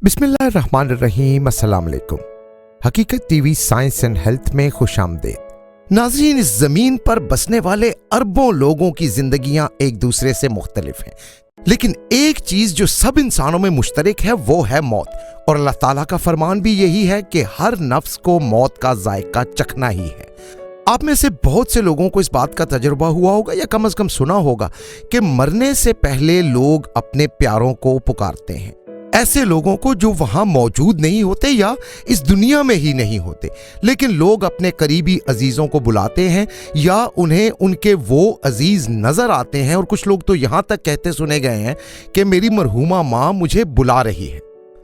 बिस्मिल्लाहिर्रहमानिर्रहीम, अस्सलाम वालेकुम। हकीकत टीवी साइंस एंड हेल्थ में खुशामदीद। नाज़रीन, इस ज़मीन पर बसने वाले अरबों लोगों की ज़िंदगियां एक दूसरे से मुख्तलिफ हैं, लेकिन एक चीज़ जो सब इंसानों में मुश्तरक है वो है मौत। और अल्लाह ताला का फरमान भी यही है कि हर नफ्स को मौत का जायका चखना ही है। आप में से बहुत से लोगों को इस बात का तजुर्बा हुआ होगा या कम से कम सुना होगा कि मरने से पहले लोग अपने प्यारों को पुकारते हैं, ऐसे लोगों को जो वहां मौजूद नहीं होते या इस दुनिया में ही नहीं होते, लेकिन लोग अपने करीबी अजीजों को बुलाते हैं या उन्हें उनके वो अजीज नजर आते हैं। और कुछ लोग तो यहां तक कहते सुने गए हैं कि मेरी मरहूमा मां मुझे बुला रही है।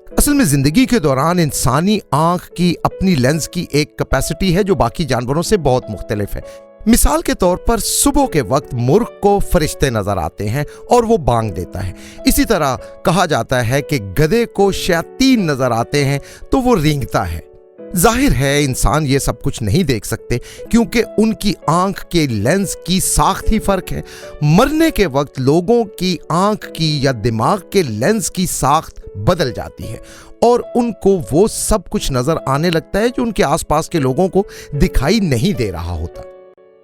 असल में जिंदगी के दौरान इंसानी आंख की अपनी लेंस की एक कैपेसिटी है जो बाकी जानवरों से बहुत मुख्तलिफ है। मिसाल के तौर पर सुबह के वक्त मुर्ग को फरिश्ते नजर आते हैं और वो बांग देता है। इसी तरह कहा जाता है कि गधे को शयातीन नजर आते हैं तो वो रेंगता है। जाहिर है इंसान ये सब कुछ नहीं देख सकते क्योंकि उनकी आंख के लेंस की साख्त ही फर्क है। मरने के वक्त लोगों की आंख की या दिमाग के लेंस की साख्त बदल जाती है और उनको वो सब कुछ नजर आने लगता है जो उनके आसपास के लोगों को दिखाई नहीं दे रहा होता।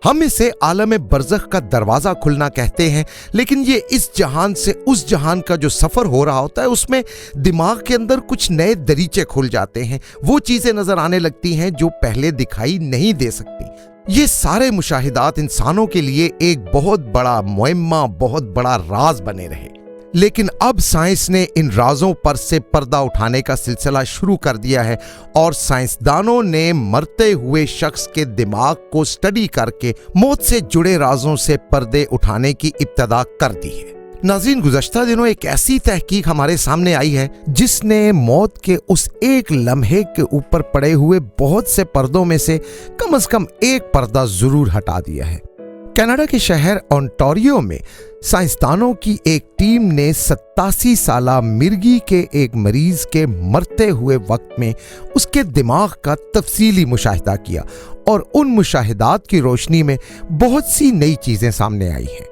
हम इसे आलम बरज़ख का दरवाज़ा खुलना कहते हैं, लेकिन ये इस जहान से उस जहान का जो सफ़र हो रहा होता है उसमें दिमाग के अंदर कुछ नए दरीचे खुल जाते हैं। वो चीज़ें नज़र आने लगती हैं जो पहले दिखाई नहीं दे सकती। ये सारे मुशाहिदात इंसानों के लिए एक बहुत बड़ा मुअम्मा, बहुत बड़ा राज बने रहे, लेकिन अब साइंस ने इन राजों पर से पर्दा उठाने का सिलसिला शुरू कर दिया है और साइंसदानों ने मरते हुए शख्स के दिमाग को स्टडी करके मौत से जुड़े राजों से पर्दे उठाने की इब्तिदा कर दी है। नाज़रीन, गुज़श्ता दिनों एक ऐसी तहकीक हमारे सामने आई है जिसने मौत के उस एक लम्हे के ऊपर पड़े हुए बहुत से पर्दों में से कम एक पर्दा जरूर हटा दिया है। कनाडा के शहर ओंटारियो में साइंसदानों की एक टीम ने 87 साला मिर्गी के एक मरीज के मरते हुए वक्त में उसके दिमाग का तफसीली मुशाहिदा किया और उन मुशाहिदात की रोशनी में बहुत सी नई चीजें सामने आई हैं।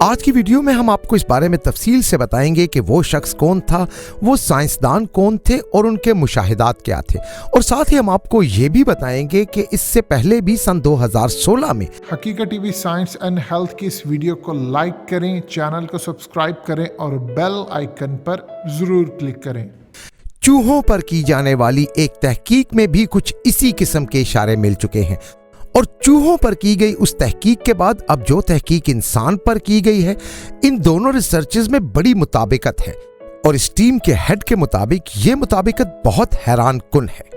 आज की वीडियो में हम आपको इस बारे में तफसील से बताएंगे कि वो शख्स कौन था, वो साइंसदान कौन थे और उनके मुशाहिदात क्या थे। और साथ ही हम आपको ये भी बताएंगे कि इससे पहले भी सन 2016 में हकीकत टीवी साइंस एंड हेल्थ की इस वीडियो को लाइक करें, चैनल को सब्सक्राइब करें और बेल आइकन पर जरूर क्लिक करें। चूहों पर की जाने वाली एक तहकीक में भी कुछ इसी किस्म के इशारे मिल चुके हैं और चूहों पर की गई उस तहकीक के बाद अब जो तहकीक इंसान पर की गई है, इन दोनों रिसर्चेस में बड़ी मुताबिकत है और इस टीम के हेड के मुताबिक ये मुताबिकत बहुत हैरान कुन है।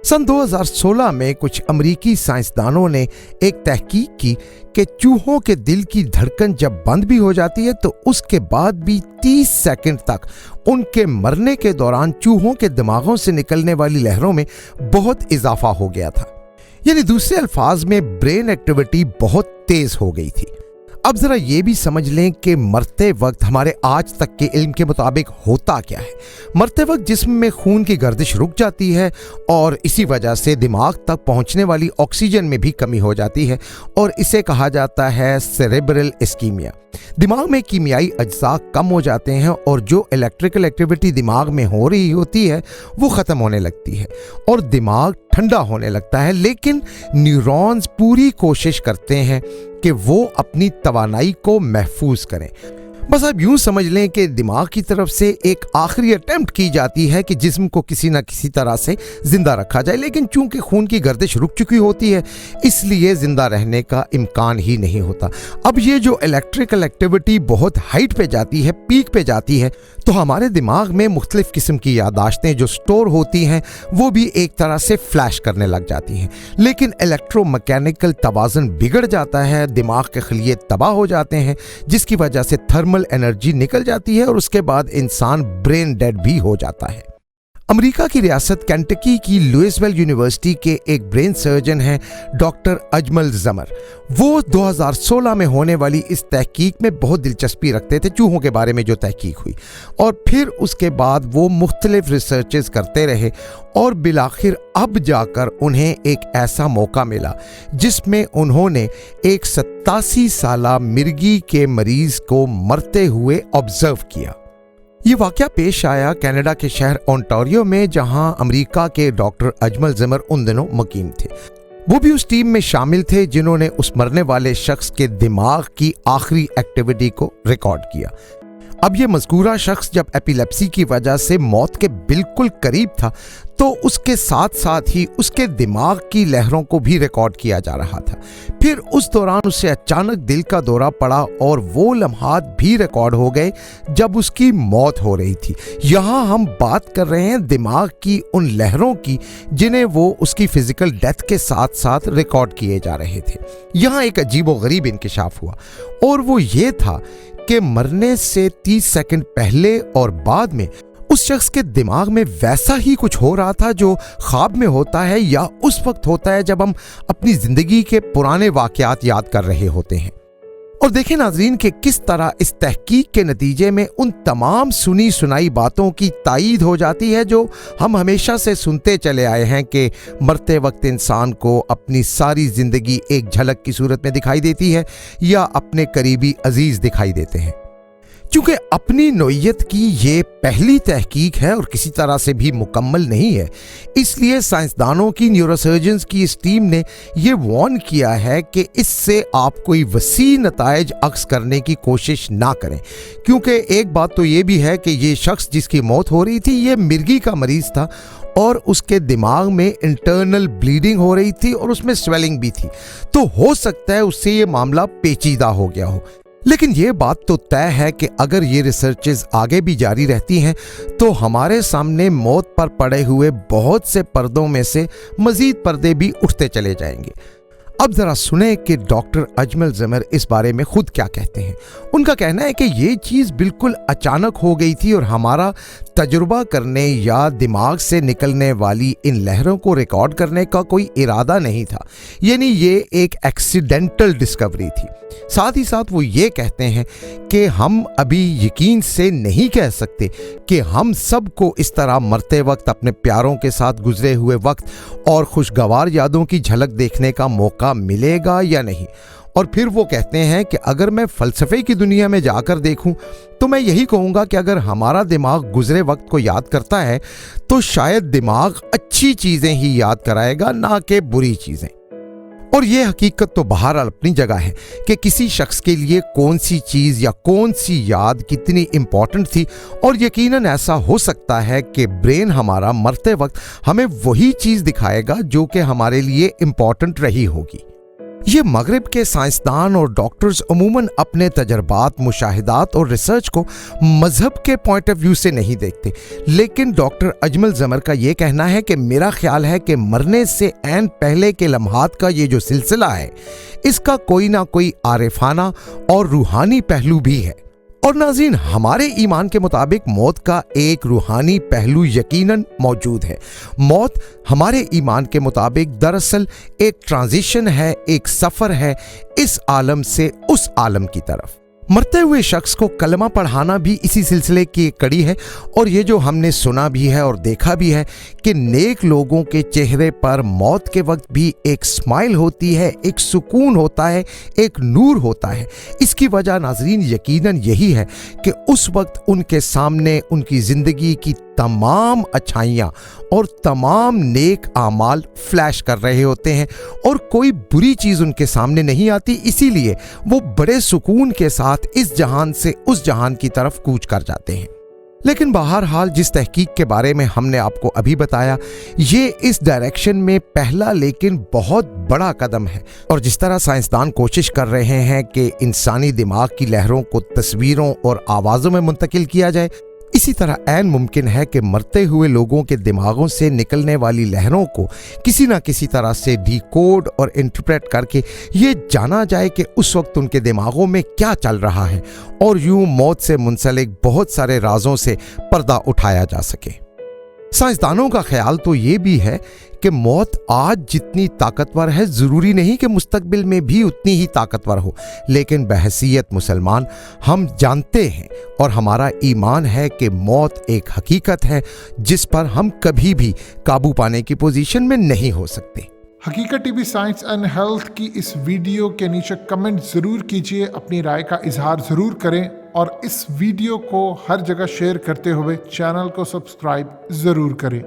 सन 2016 में कुछ अमरीकी साइंसदानों ने एक तहकीक की कि चूहों के दिल की धड़कन जब बंद भी हो जाती है तो उसके बाद भी 30 सेकंड तक उनके मरने के दौरान चूहों के दिमागों से निकलने वाली लहरों में बहुत इजाफा हो गया था। यानी दूसरे अल्फाज में ब्रेन एक्टिविटी बहुत तेज हो गई थी। अब जरा ये भी समझ लें कि मरते वक्त हमारे आज तक के इल्म के मुताबिक होता क्या है। मरते वक्त जिस्म में खून की गर्दिश रुक जाती है और इसी वजह से दिमाग तक पहुंचने वाली ऑक्सीजन में भी कमी हो जाती है और इसे कहा जाता है सेरेब्रल इस्कीमिया। दिमाग में कीमियाई अज्जा कम हो जाते हैं और जो इलेक्ट्रिकल एक्टिविटी दिमाग में हो रही होती है वो ख़त्म होने लगती है और दिमाग ठंडा होने लगता है। लेकिन न्यूरॉन्स पूरी कोशिश करते हैं कि वो अपनी तवानाई को महफूज करें। बस आप यूं समझ लें कि दिमाग की तरफ से एक आखिरी अटेम्प्ट की जाती है कि जिस्म को किसी न किसी तरह से जिंदा रखा जाए, लेकिन चूंकि खून की गर्दिश रुक चुकी होती है इसलिए जिंदा रहने का इम्कान ही नहीं होता। अब ये जो इलेक्ट्रिकल एक्टिविटी बहुत हाइट पे जाती है, पीक पे जाती है, तो हमारे दिमाग में मुख्तलिफ किस्म की यादाश्तें जो स्टोर होती हैं वो भी एक तरह से फ्लैश करने लग जाती हैं। लेकिन इलेक्ट्रोमैकेनिकल तवाज़ुन बिगड़ जाता है, दिमाग के खलिए तबाह हो जाते हैं जिसकी वजह से थर्मल एनर्जी निकल जाती है और उसके बाद इंसान ब्रेन डेड भी हो जाता है। अमेरिका की रियासत केंटकी की लुइसविल यूनिवर्सिटी के एक ब्रेन सर्जन हैं डॉक्टर अजमल जमर। वो 2016 में होने वाली इस तहकीक में बहुत दिलचस्पी रखते थे, चूहों के बारे में जो तहकीक हुई, और फिर उसके बाद वो मुख्तलिफ रिसर्चेस करते रहे और बिलाखिर अब जाकर उन्हें एक ऐसा मौका मिला जिसमें उन्होंने एक 87 साला मिर्गी के मरीज को मरते हुए ऑब्जर्व किया। ये वाकया पेश आया कनाडा के शहर ओंटारियो में, जहां अमेरिका के डॉक्टर अजमल ज़मर उन दिनों मुकीम थे। वो भी उस टीम में शामिल थे जिन्होंने उस मरने वाले शख्स के दिमाग की आखिरी एक्टिविटी को रिकॉर्ड किया। अब ये मज़कूरा शख्स जब एपिलेप्सी की वजह से मौत के बिल्कुल करीब था, तो उसके साथ साथ ही उसके दिमाग की लहरों को भी रिकॉर्ड किया जा रहा था। फिर उस दौरान उसे अचानक दिल का दौरा पड़ा और वो लम्हात भी रिकॉर्ड हो गए जब उसकी मौत हो रही थी। यहाँ हम बात कर रहे हैं दिमाग की उन लहरों की जिन्हें वो उसकी फिजिकल डेथ के साथ साथ रिकॉर्ड किए जा रहे थे। यहाँ एक अजीबोगरीब इंकिशाफ हुआ और वो ये था कि मरने से 30 सेकंड पहले और बाद में उस शख्स के दिमाग में वैसा ही कुछ हो रहा था जो ख्वाब में होता है या उस वक्त होता है जब हम अपनी जिंदगी के पुराने वाकयात याद कर रहे होते हैं। और देखें नाजरीन कि किस तरह इस तहकीक के नतीजे में उन तमाम सुनी सुनाई बातों की तायीद हो जाती है जो हम हमेशा से सुनते चले आए हैं कि मरते वक्त इंसान को अपनी सारी जिंदगी एक झलक की सूरत में दिखाई देती है या अपने करीबी अजीज दिखाई देते हैं। चूंकि अपनी नौइयत की ये पहली तहकीक है और किसी तरह से भी मुकम्मल नहीं है, इसलिए साइंसदानों की न्यूरोसर्जन्स की इस टीम ने ये वार्न किया है कि इससे आप कोई वसी नताइज अक्स करने की कोशिश ना करें। क्योंकि एक बात तो ये भी है कि ये शख्स जिसकी मौत हो रही थी ये मिर्गी का मरीज था और उसके दिमाग में इंटरनल ब्लीडिंग हो रही थी और उसमें स्वेलिंग भी थी, तो हो सकता है उससे ये मामला पेचीदा हो गया हो। लेकिन ये बात तो तय है कि अगर ये रिसर्चेस आगे भी जारी रहती हैं तो हमारे सामने मौत पर पड़े हुए बहुत से पर्दों में से मजीद पर्दे भी उठते चले जाएंगे। अब जरा सुने कि डॉक्टर अजमल ज़मर इस बारे में खुद क्या कहते हैं। उनका कहना है कि ये चीज़ बिल्कुल अचानक हो गई थी और हमारा तजुर्बा करने या दिमाग से निकलने वाली इन लहरों को रिकॉर्ड करने का कोई इरादा नहीं था, यानी ये एक एक्सीडेंटल डिस्कवरी थी। साथ ही साथ वो ये कहते हैं कि हम अभी यकीन से नहीं कह सकते कि हम सबको इस तरह मरते वक्त अपने प्यारों के साथ गुजरे हुए वक्त और खुशगवार यादों की झलक देखने का मौका मिलेगा या नहीं। और फिर वो कहते हैं कि अगर मैं फ़लसफ़े की दुनिया में जाकर देखूं तो मैं यही कहूँगा कि अगर हमारा दिमाग गुजरे वक्त को याद करता है तो शायद दिमाग अच्छी चीज़ें ही याद कराएगा, ना कि बुरी चीज़ें। और ये हकीकत तो बहरहाल अपनी जगह है कि किसी शख्स के लिए कौन सी चीज़ या कौन सी याद कितनी इम्पॉर्टेंट थी, और यकीनन ऐसा हो सकता है कि ब्रेन हमारा मरते वक्त हमें वही चीज़ दिखाएगा जो कि हमारे लिए इम्पॉर्टेंट रही होगी। ये मगरिब के साइंसदान और डॉक्टर्स अमूमन अपने तजर्बात, मुशाहिदात और रिसर्च को मजहब के पॉइंट ऑफ व्यू से नहीं देखते, लेकिन डॉक्टर अजमल ज़मर का ये कहना है कि मेरा ख्याल है कि मरने से ऐन पहले के लम्हात का ये जो सिलसिला है इसका कोई ना कोई आरिफाना और रूहानी पहलू भी है। और नाज़रीन, हमारे ईमान के मुताबिक मौत का एक रूहानी पहलू यकीनन मौजूद है। मौत हमारे ईमान के मुताबिक दरअसल एक ट्रांजिशन है, एक सफ़र है इस आलम से उस आलम की तरफ। मरते हुए शख्स को कलमा पढ़ाना भी इसी सिलसिले की एक कड़ी है। और ये जो हमने सुना भी है और देखा भी है कि नेक लोगों के चेहरे पर मौत के वक्त भी एक स्माइल होती है, एक सुकून होता है, एक नूर होता है। इसकी वजह नाजरीन यकीनन यही है कि उस वक्त उनके सामने उनकी ज़िंदगी की तमाम अच्छाइयाँ और तमाम नेक आमाल फ्लैश कर रहे होते हैं और कोई बुरी चीज़ उनके सामने नहीं आती, इसीलिए वो बड़े सुकून के साथ इस जहान से उस जहान की तरफ कूच कर जाते हैं। लेकिन बहरहाल जिस तहकीक के बारे में हमने आपको अभी बताया, ये इस डायरेक्शन में पहला लेकिन बहुत बड़ा कदम है। और जिस तरह साइंसदान कोशिश कर रहे हैं कि इंसानी दिमाग की लहरों को तस्वीरों और आवाज़ों में मुंतकिल किया जाए, इसी तरह ऐन मुमकिन है कि मरते हुए लोगों के दिमागों से निकलने वाली लहरों को किसी न किसी तरह से डिकोड और इंटरप्रेट करके ये जाना जाए कि उस वक्त उनके दिमागों में क्या चल रहा है, और यूं मौत से मुंसलिक बहुत सारे राजों से पर्दा उठाया जा सके। साइंसदानों का ख्याल तो ये भी है कि मौत आज जितनी ताकतवर है ज़रूरी नहीं कि मुस्तकबिल में भी उतनी ही ताकतवर हो, लेकिन बहसीयत मुसलमान हम जानते हैं और हमारा ईमान है कि मौत एक हकीकत है जिस पर हम कभी भी काबू पाने की पोजीशन में नहीं हो सकते। حقیقت T V science and health کی اس ویڈیو کے نیچے کمنٹ ضرور کیجئے، اپنی رائے کا اظہار ضرور کریں اور اس ویڈیو کو ہر جگہ شیئر کرتے ہوئے چینل کو سبسکرائب ضرور کریں۔